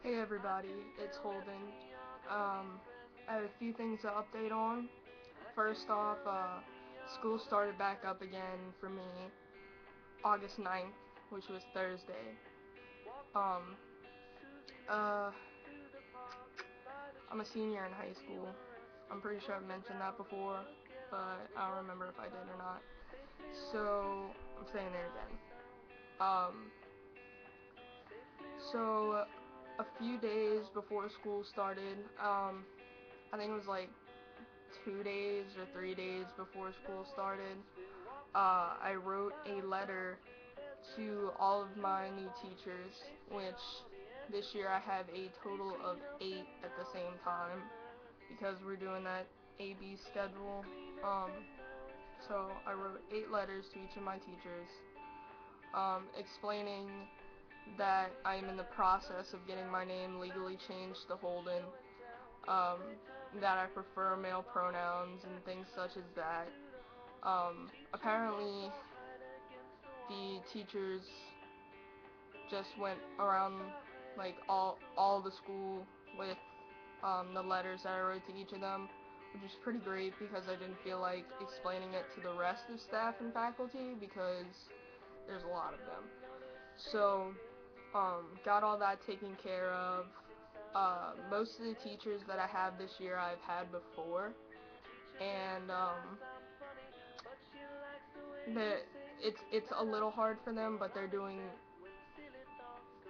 Hey everybody, it's Holden. I have a few things to update on. First off, school started back up again for me August 9th, which was Thursday. Um, uh, I'm a senior in high school. I'm pretty sure I've mentioned that before, but I don't remember if I did or not. So, I'm saying it again. Um, a few days before school started, I think it was like 2 days or 3 days before school started, I wrote a letter to all of my new teachers, which this year I have a total of 8 at the same time because we're doing that AB schedule. Um, so I wrote 8 letters to each of my teachers, explaining that I am in the process of getting my name legally changed to Holden, um, that I prefer male pronouns and things such as that. Apparently, the teachers just went around like all the school with the letters that I wrote to each of them, which is pretty great because I didn't feel like explaining it to the rest of staff and faculty because there's a lot of them. So, got all that taken care of. Most of the teachers that I have this year I've had before, and the it's a little hard for them, but they're doing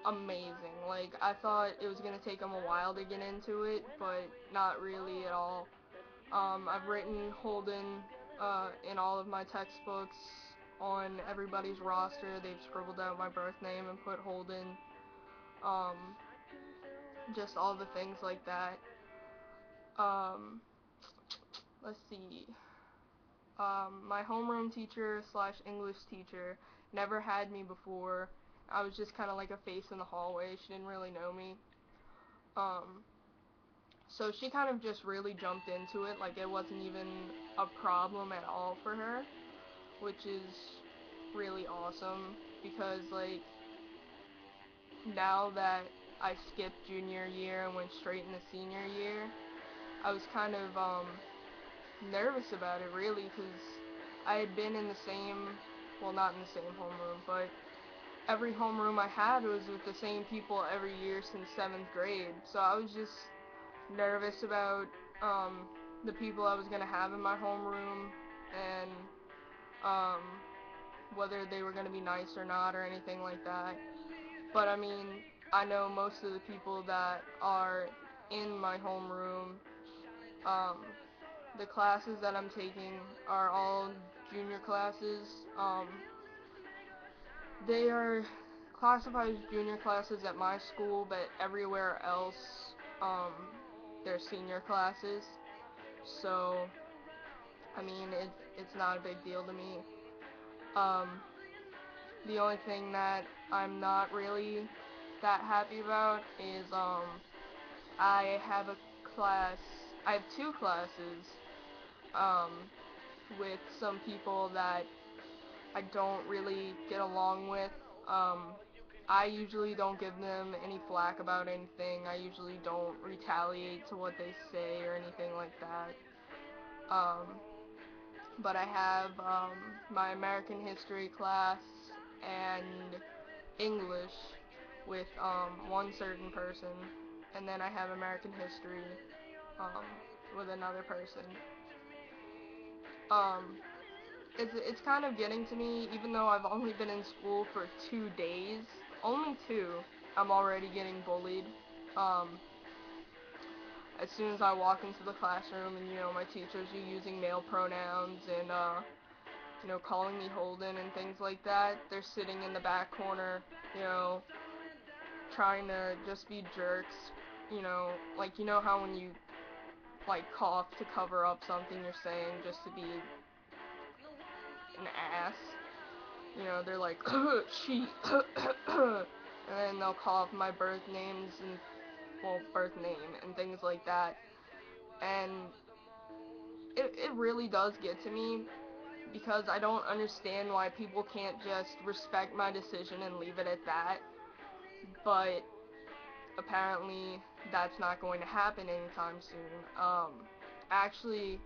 amazing. Like, I thought it was gonna take them a while to get into it, but not really at all. I've written Holden in all of my textbooks. On everybody's roster, they've scribbled out my birth name and put Holden. Um, just all the things like that. Um, let's see. My homeroom teacher slash English teacher never had me before. I was just kind of like a face in the hallway. She didn't really know me. Um, so she kind of just really jumped into it, like it wasn't even a problem at all for her, which is really awesome because, like, now that I skipped junior year and went straight into senior year, I was kind of nervous about it, really, because I had been in the same, well, not in the same homeroom, but every homeroom I had was with the same people every year since 7th grade, so I was just nervous about the people I was going to have in my homeroom, and um, whether they were going to be nice or not or anything like that. But I mean, I know most of the people that are in my homeroom. Um, the classes that I'm taking are all junior classes. They are classified as junior classes at my school, but everywhere else, um, they're senior classes. So, I mean, it's not a big deal to me. Um, the only thing that I'm not really that happy about is I have a class. I have 2 classes um, with some people that I don't really get along with. Um, I usually don't give them any flack about anything. I usually don't retaliate to what they say or anything like that. Um, but I have my American history class and English with one certain person, and then I have American history um, with another person. Um, it's kind of getting to me, even though I've only been in school for 2 days, only 2. I'm already getting bullied. Um, as soon as I walk into the classroom, and my teachers are using male pronouns and calling me Holden and things like that, they're sitting in the back corner, you know, trying to just be jerks. Like, how when you like cough to cover up something you're saying just to be an ass. They're like, she, and then they'll call up my birth names and, well, birth name and things like that. And it really does get to me because I don't understand why people can't just respect my decision and leave it at that. But apparently that's not going to happen anytime soon. Actually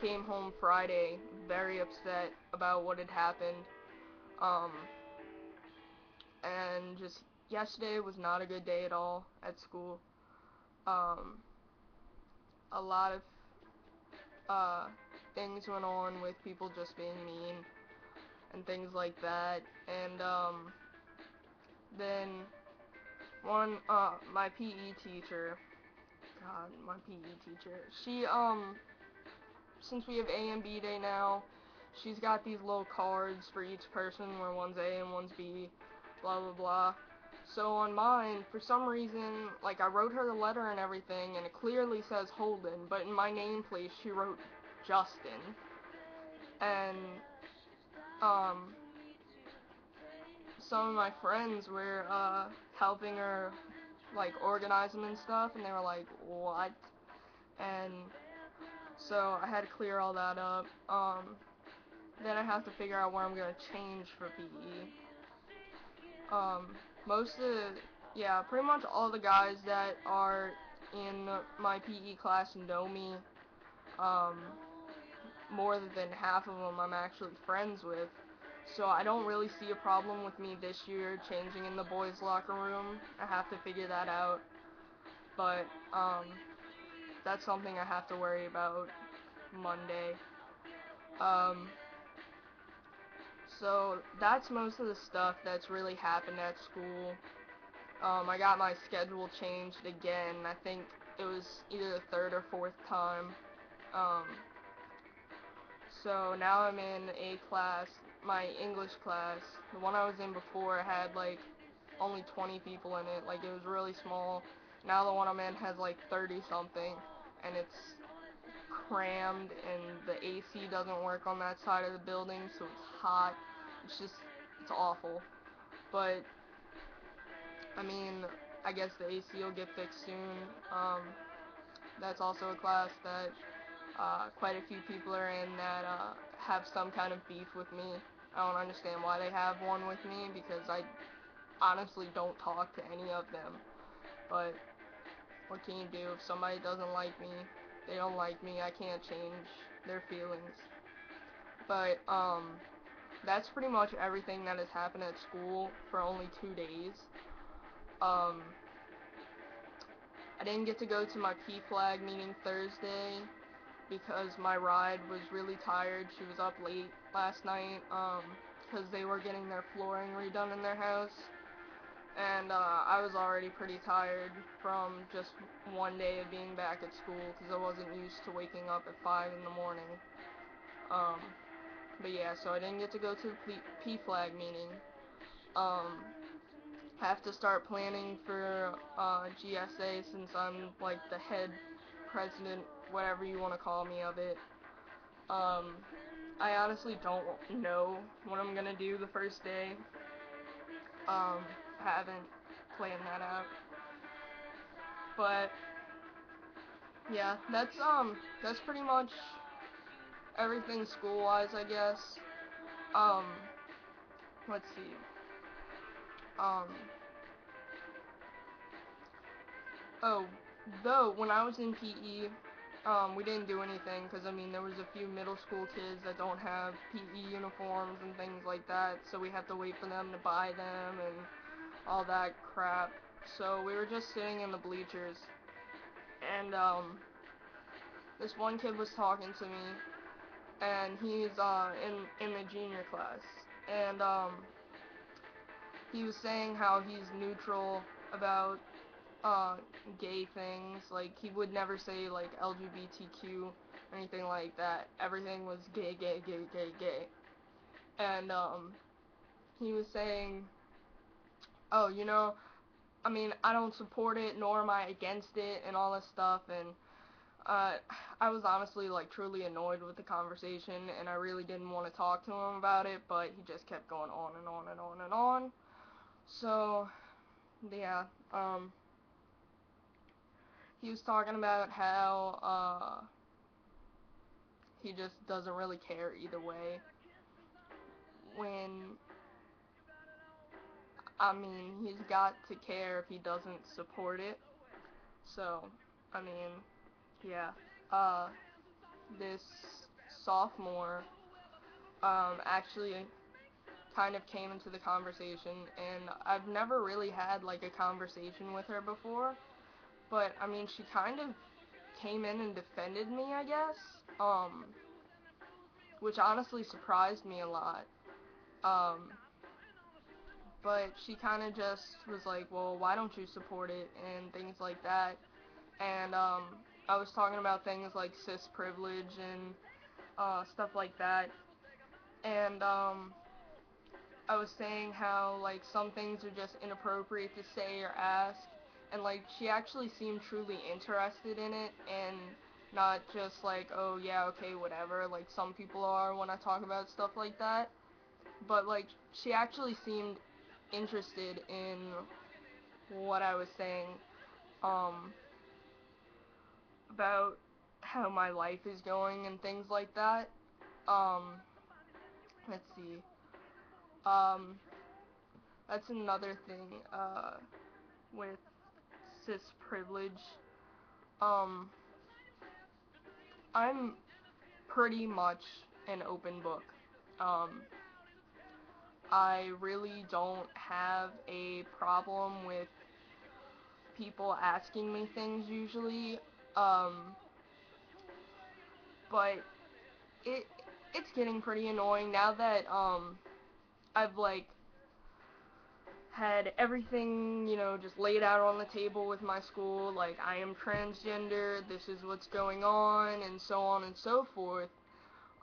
came home Friday very upset about what had happened. Um, and just yesterday was not a good day at all at school. Um, a lot of uh, things went on with people just being mean and things like that. And then my PE teacher, God, my PE teacher, she since we have A and B day now, she's got these little cards for each person where one's A and one's B, blah blah blah. So on mine, for some reason, like I wrote her the letter and everything, and it clearly says Holden, but in my nameplate she wrote Justin. And um, some of my friends were helping her like organize them and stuff, and they were like, "What?" And so I had to clear all that up. Then I have to figure out where I'm gonna change for PE. Most of the, yeah, pretty much all the guys that are in my PE class know me. Um, More than half of them I'm actually friends with. So I don't really see a problem with me this year changing in the boys' locker room. I have to figure that out. But, that's something I have to worry about Monday. Um, so that's most of the stuff that's really happened at school. I got my schedule changed again. I think it was either the third or fourth time. Um, so now I'm in a class, my English class. The one I was in before had like only 20 people in it. Like it was really small. Now the one I'm in has like 30 something, and it's crammed, and the AC doesn't work on that side of the building, so it's hot. It's awful. But I mean, I guess the AC will get fixed soon. That's also a class that quite a few people are in that have some kind of beef with me. I don't understand why they have one with me, because I honestly don't talk to any of them. But what can you do? If somebody doesn't like me, they don't like me. I can't change their feelings. But that's pretty much everything that has happened at school for only 2 days. Um, I didn't get to go to my P-Flag meeting Thursday because my ride was really tired. She was up late last night because they were getting their flooring redone in their house. And I was already pretty tired from just one day of being back at school because I wasn't used to waking up at 5 in the morning. But yeah, so I didn't get to go to the P-Flag meeting. Have to start planning for GSA since I'm like the head president, whatever you want to call me, of it. I honestly don't know what I'm gonna do the first day. Haven't planned that out. But yeah, that's pretty much everything school-wise, I guess. Um, let's see. Um, oh, though when I was in PE, we didn't do anything because I mean there was a few middle school kids that don't have PE uniforms and things like that, so we had to wait for them to buy them and all that crap. So we were just sitting in the bleachers, and this one kid was talking to me, and he's in the junior class, and he was saying how he's neutral about gay things. Like he would never say like LGBTQ or anything like that. Everything was gay, gay, gay, gay, gay. And he was saying, oh, I mean, I don't support it, nor am I against it, and all this stuff. And I was honestly like truly annoyed with the conversation, and I really didn't want to talk to him about it, but he just kept going on and on and on and on. So yeah, he was talking about how he just doesn't really care either way. When I mean, he's got to care if he doesn't support it. So, I mean, yeah. Uh, this sophomore, actually kind of came into the conversation, and I've never really had, like, a conversation with her before, but, I mean, she kind of came in and defended me, I guess, which honestly surprised me a lot. Um, but she kind of just was like, well, why don't you support it, and things like that. And I was talking about things like cis privilege and stuff like that. And I was saying how, like, some things are just inappropriate to say or ask, and, like, she actually seemed truly interested in it, and not just like, oh yeah, okay, whatever, like some people are when I talk about stuff like that. But, like, she actually seemed interested in what I was saying, um, about how my life is going and things like that. Um, let's see. Um, that's another thing, with cis privilege. Um, I'm pretty much an open book. Um, I really don't have a problem with people asking me things usually. Um, but it it's getting pretty annoying now that I've like had everything, just laid out on the table with my school, like I am transgender, this is what's going on, and so on and so forth.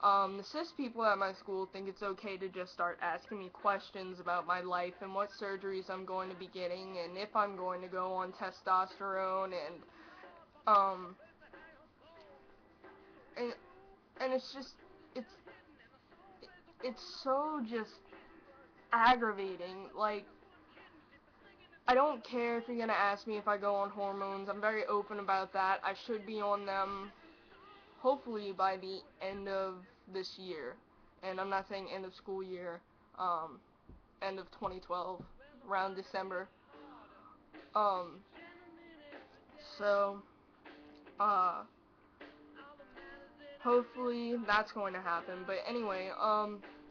The cis people at my school think it's okay to just start asking me questions about my life and what surgeries I'm going to be getting and if I'm going to go on testosterone um and and it's it's so just aggravating. Like, I don't care if you're gonna ask me if I go on hormones. I'm very open about that. I should be on them hopefully by the end of this year. And I'm not saying end of school year, end of 2012, around December. Um, so, uh, hopefully that's going to happen. But anyway,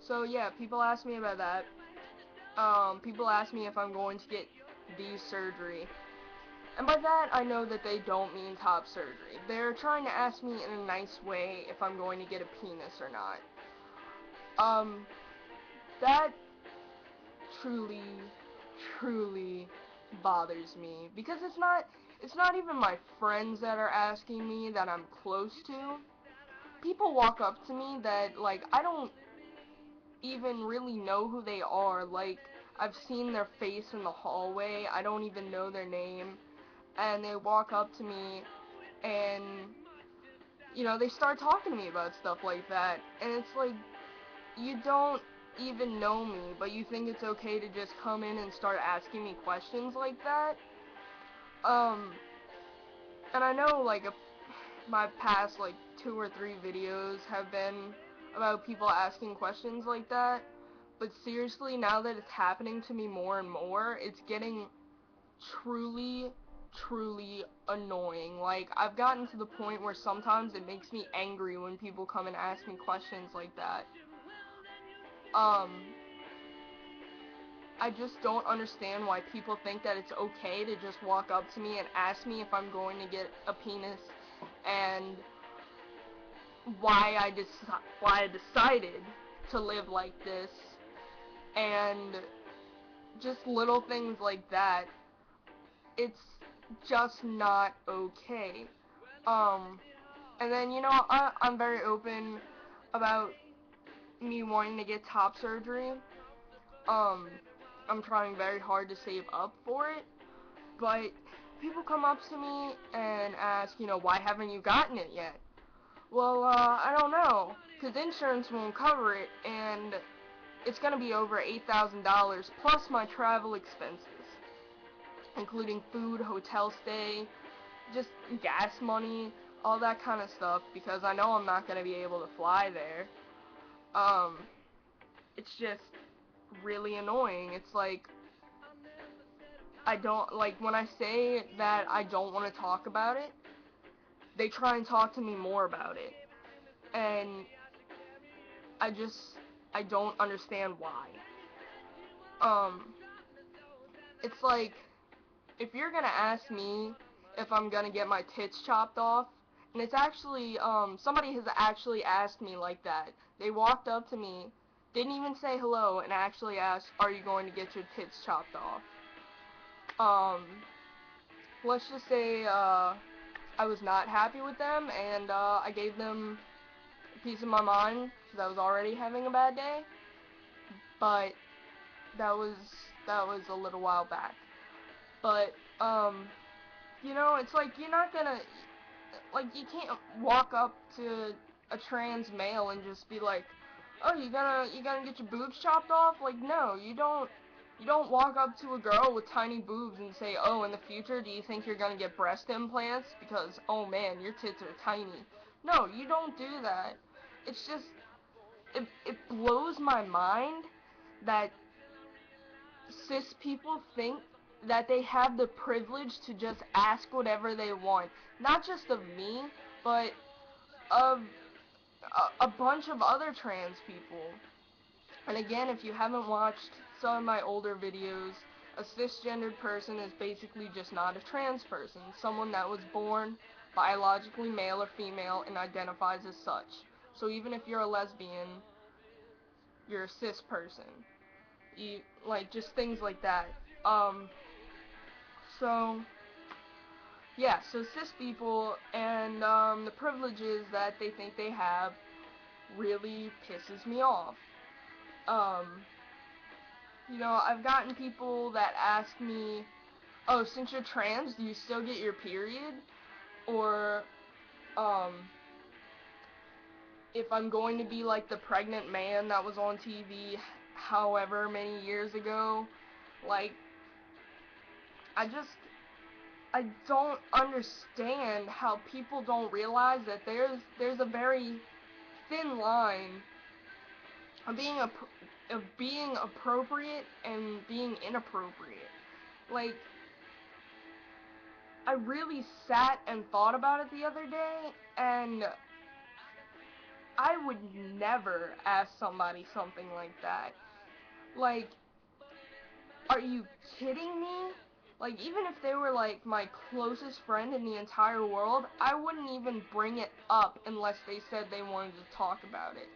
so yeah, people ask me about that. People ask me if I'm going to get the surgery. And by that, I know that they don't mean top surgery. They're trying to ask me in a nice way if I'm going to get a penis or not. That truly, truly bothers me. Because it's not even my friends that are asking me that I'm close to. People walk up to me that, like, I don't even really know who they are. Like, I've seen their face in the hallway. I don't even know their name. And they walk up to me and, they start talking to me about stuff like that. And it's like, you don't even know me, but you think it's okay to just come in and start asking me questions like that? And I know, like, my past, like, 2 or 3 videos have been about people asking questions like that. But seriously, now that it's happening to me more and more, it's getting truly, truly annoying. Like, I've gotten to the point where sometimes it makes me angry when people come and ask me questions like that. I just don't understand why people think that it's okay to just walk up to me and ask me if I'm going to get a penis, and why I decided to live like this, and just little things like that. It's just not okay. Um, and then, I'm very open about me wanting to get top surgery. Um, I'm trying very hard to save up for it, but people come up to me and ask, why haven't you gotten it yet? Well, I don't know, because insurance won't cover it, and it's going to be over $8,000 plus my travel expenses, including food, hotel stay, just gas money, all that kind of stuff, because I know I'm not going to be able to fly there. It's just really annoying. It's like, I don't, like, when I say that I don't want to talk about it, they try and talk to me more about it. And I just, I don't understand why. Um, it's like, if you're gonna ask me if I'm gonna get my tits chopped off, and it's actually, somebody has actually asked me like that. They walked up to me, didn't even say hello, and actually asked, are you going to get your tits chopped off? Let's just say, I was not happy with them, and, I gave them a piece of my mind, because I was already having a bad day, but that was, that was a little while back. But, you know, it's like, you're not gonna, like, you can't walk up to a trans male and just be like, oh, you gonna get your boobs chopped off? Like, no, you don't walk up to a girl with tiny boobs and say, oh, in the future, do you think you're gonna get breast implants? Because, oh man, your tits are tiny. No, you don't do that. It's just, it blows my mind that cis people think that they have the privilege to just ask whatever they want. Not just of me, but of a bunch of other trans people. And again, if you haven't watched some of my older videos, a cisgendered person is basically just not a trans person. Someone that was born biologically male or female and identifies as such. So even if you're a lesbian, you're a cis person. You, like, just things like that. So, yeah, so cis people and, the privileges that they think they have really pisses me off. Um, you know, I've gotten people that ask me, oh, since you're trans, do you still get your period? Or, um, if I'm going to be like the pregnant man that was on TV however many years ago, like, I don't understand how people don't realize that there's a very thin line of being appropriate and being inappropriate. Like, I really sat and thought about it the other day, and I would never ask somebody something like that. Like, are you kidding me? Like, even if they were, like, my closest friend in the entire world, I wouldn't even bring it up unless they said they wanted to talk about it.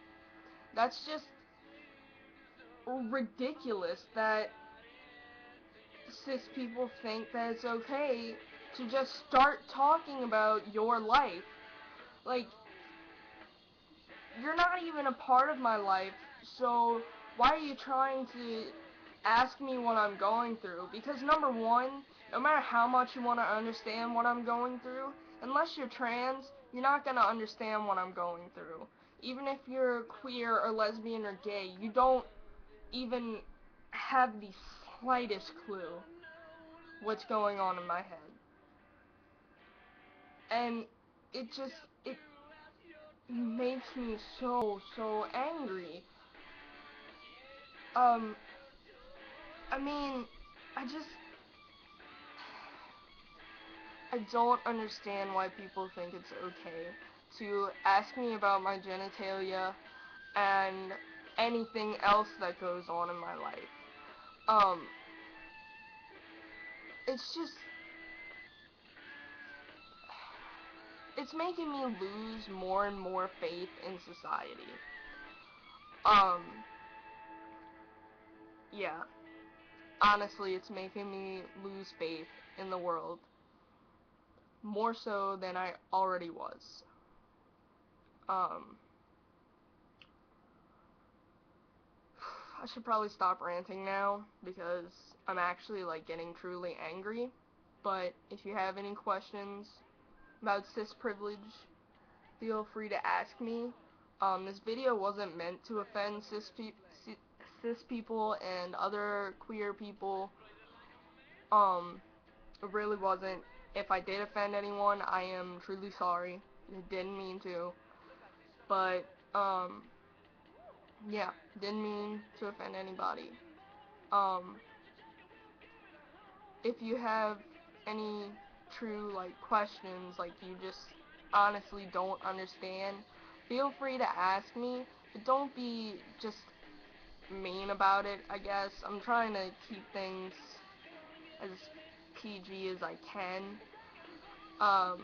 That's just ridiculous that cis people think that it's okay to just start talking about your life. Like, you're not even a part of my life, so why are you trying to ask me what I'm going through? Because number one, no matter how much you want to understand what I'm going through, unless you're trans, you're not going to understand what I'm going through. Even if you're queer or lesbian or gay, you don't even have the slightest clue what's going on in my head. And it just, it makes me so angry. I mean, I just, I don't understand why people think it's okay to ask me about my genitalia and anything else that goes on in my life. It's just, it's making me lose more and more faith in society. Yeah, honestly, it's making me lose faith in the world more so than I already was. Um, I should probably stop ranting now because I'm actually, like, getting truly angry. But if you have any questions about cis privilege, feel free to ask me. This video wasn't meant to offend cis people and other queer people. It really wasn't. If I did offend anyone, I am truly sorry. I didn't mean to. But, yeah, didn't mean to offend anybody. Um, if you have any true like questions, like you just honestly don't understand, feel free to ask me, but don't be just mean about it, I guess. I'm trying to keep things as PG as I can. Um,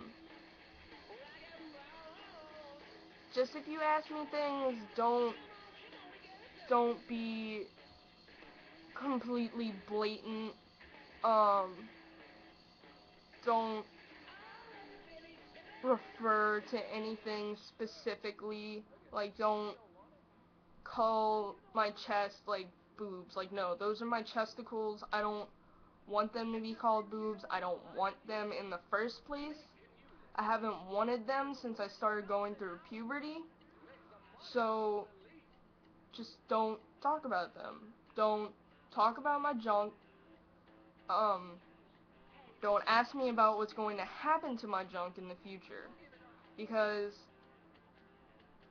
just if you ask me things, don't be completely blatant. Um, don't refer to anything specifically. Like, don't call my chest like boobs. Like, no, those are my chesticles. I don't want them to be called boobs. I don't want them in the first place. I haven't wanted them since I started going through puberty. So just don't talk about them. Don't talk about my junk. Um, don't ask me about what's going to happen to my junk in the future, because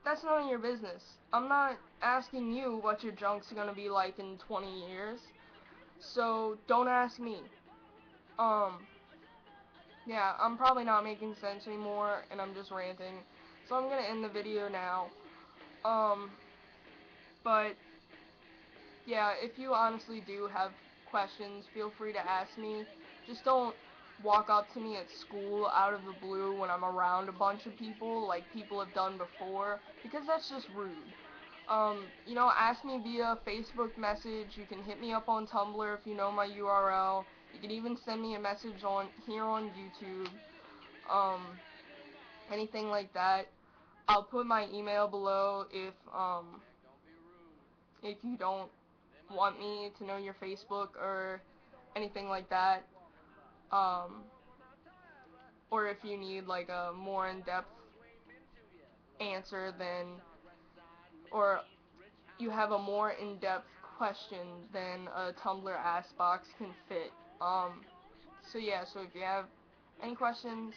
that's none of your business. I'm not asking you what your junk's gonna be like in 20 years, so don't ask me. Um, yeah, I'm probably not making sense anymore, and I'm just ranting, so I'm gonna end the video now. Um, but yeah, if you honestly do have questions, feel free to ask me. Just don't walk up to me at school out of the blue when I'm around a bunch of people like people have done before, because that's just rude. Ask me via Facebook message. You can hit me up on Tumblr if you know my URL. You can even send me a message on here on YouTube. Um, Anything like that. I'll put my email below if you don't want me to know your Facebook or anything like that. Um, or if you need like a more in-depth answer or you have a more in-depth question than a Tumblr ask box can fit. So yeah, so if you have any questions,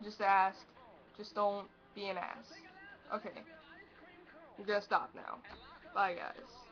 just ask. Just don't be an ass. Okay, I'm gonna stop now. Bye guys.